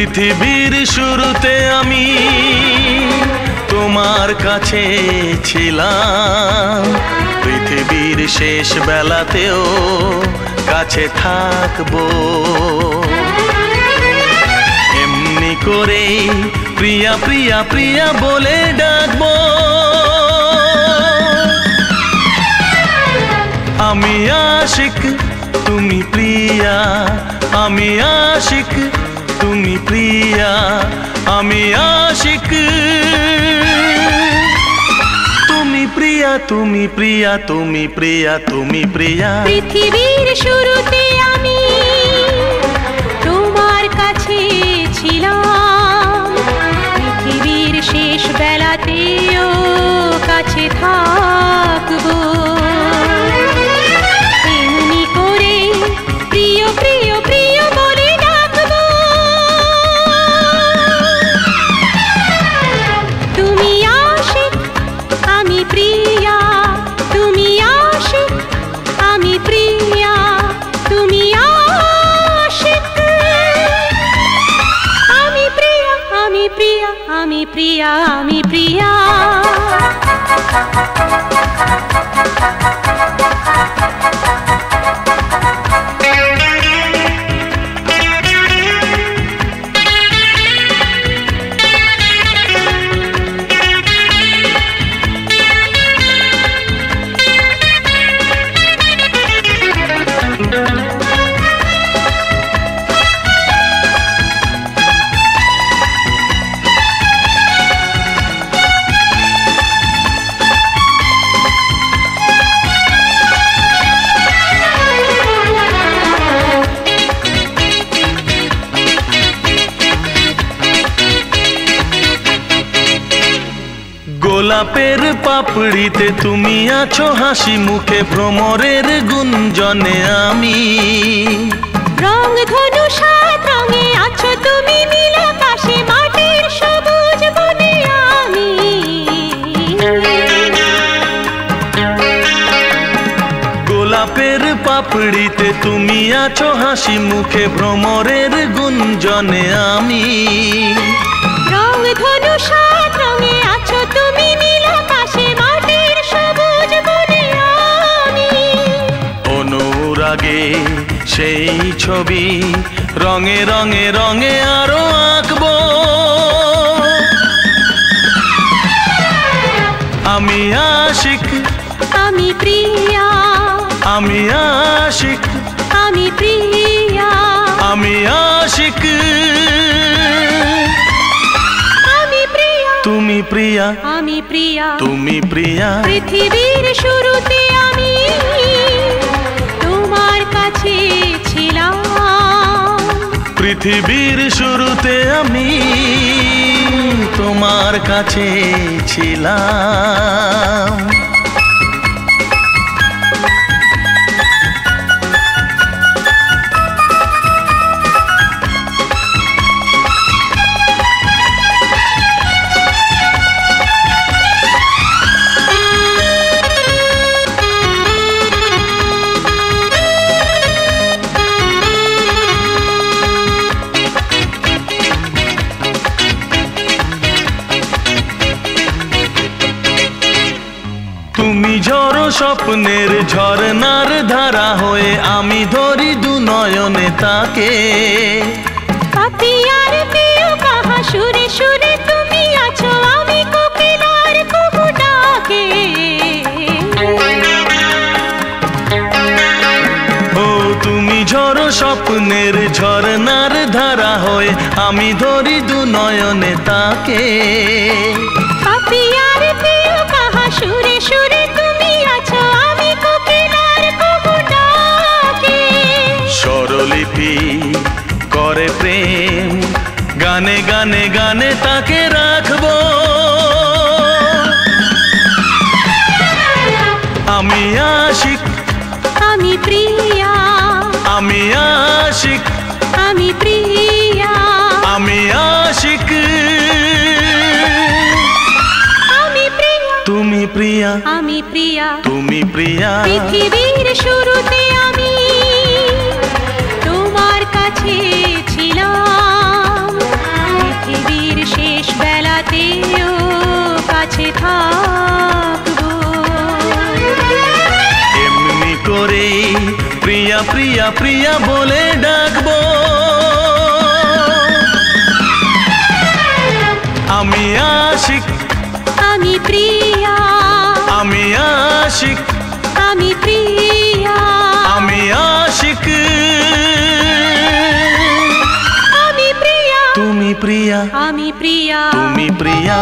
পৃথিবীর শুরুতে আমি তোমার কাছে ছিলাম, পৃথিবীর শেষ বেলাতেও কাছে থাকবো। এমনি করে প্রিয়া প্রিয়া প্রিয়া বলে ডাকবো। আমি আশিক তুমি প্রিয়া, আমি আশিক তুমি প্রিয়া, আমি আশিক তুমি প্রিয়া, তুমি প্রিয়া, তুমি প্রিয়া, তুমি প্রিয়া। পৃথিবীর শুরুতে আমি তোমার কাছে ছিলাম, পৃথিবীর শেষ বেলাতেও কাছে থাকবো। এমনি করে প্রিয় প্রিয় প্রিয় বলে ডাকবো। তুমি আশিক আমি প্রিয়া, তুমি আশিক আমি প্রিয়া, তুমি আশিক আমি প্রিয়া, আমি প্রিয়া, আমি প্রিয়া, আমি প্রিয়া। গোলাপের পাপড়িতে তুমি আছো হাসি মুখে, ভ্রমরের গুঞ্জনে আমি রং ধনু সাত রঙে আছো তুমি, নীল আকাশে মাটির সবুজ বনে আমি। গোলাপের পাপড়িতে তুমি আছো হাসি মুখে, ভ্রমরের গুঞ্জনে আমি রং ধনু সাত রঙে আছো তুমি, নীল আকাশে মাটির সবুজ বনে আমি। অনুরাগে সেই ছবি রঙে রঙে রঙে আরো আঁকবো। আমি আশিক আমি প্রিয়া, আমি আশিক আমি প্রিয়া, আমি আশিক আমি প্রিয়া, তুমি প্রিয়া, আমি প্রিয়া, তুমি প্রিয়া। পৃথিবীর শুরুতে আমি তোমার কাছে ছিলাম, পৃথিবীর শুরুতে আমি তোমার কাছে ছিলাম। তুমি ঝড়ো স্বপ্নের ঝরনার ধারা হয়ে, আমি ধরি দু নয়নে তাকে। পাপিয়ার প্রিয় কাহা সুরে সুরে তুমি আছো, আমি কোকিলার কুহু ডাকে। ও তুমি ঝড়ো স্বপ্নের ঝরনার ধারা হয়ে, আমি ধরি দু নয়নে তাকে। পাপিয়ার প্রিয় কাহা সুরে সুরে তুমি আছো, আমি কোকিলার কুহু ডাকে। স্বরলিপি করে প্রেম, গানে গানে গানে তাকে রাখবো। আমি আশিক আমি প্রিয়া, আমি আশিক আমি প্রিয়া, আমি আশিক আমি প্রিয়া, তুমি প্রিয়া, আমি প্রিয়া, তুমি প্রিয়া। পৃথিবীর শুরুতে আমি তোমার কাছে ছিলাম, রাতেও কাছে থাকবো। এমনি করে প্রিয়া প্রিয়া প্রিয়া বলে ডাকবো। আমি আশিক, আমি প্রিয়া, আমি আশিক, আমি প্রিয়া, আমি আশিক, আমি প্রিয়া, তুমি প্রিয়া, আমি প্রিয়া, তুমি প্রিয়া।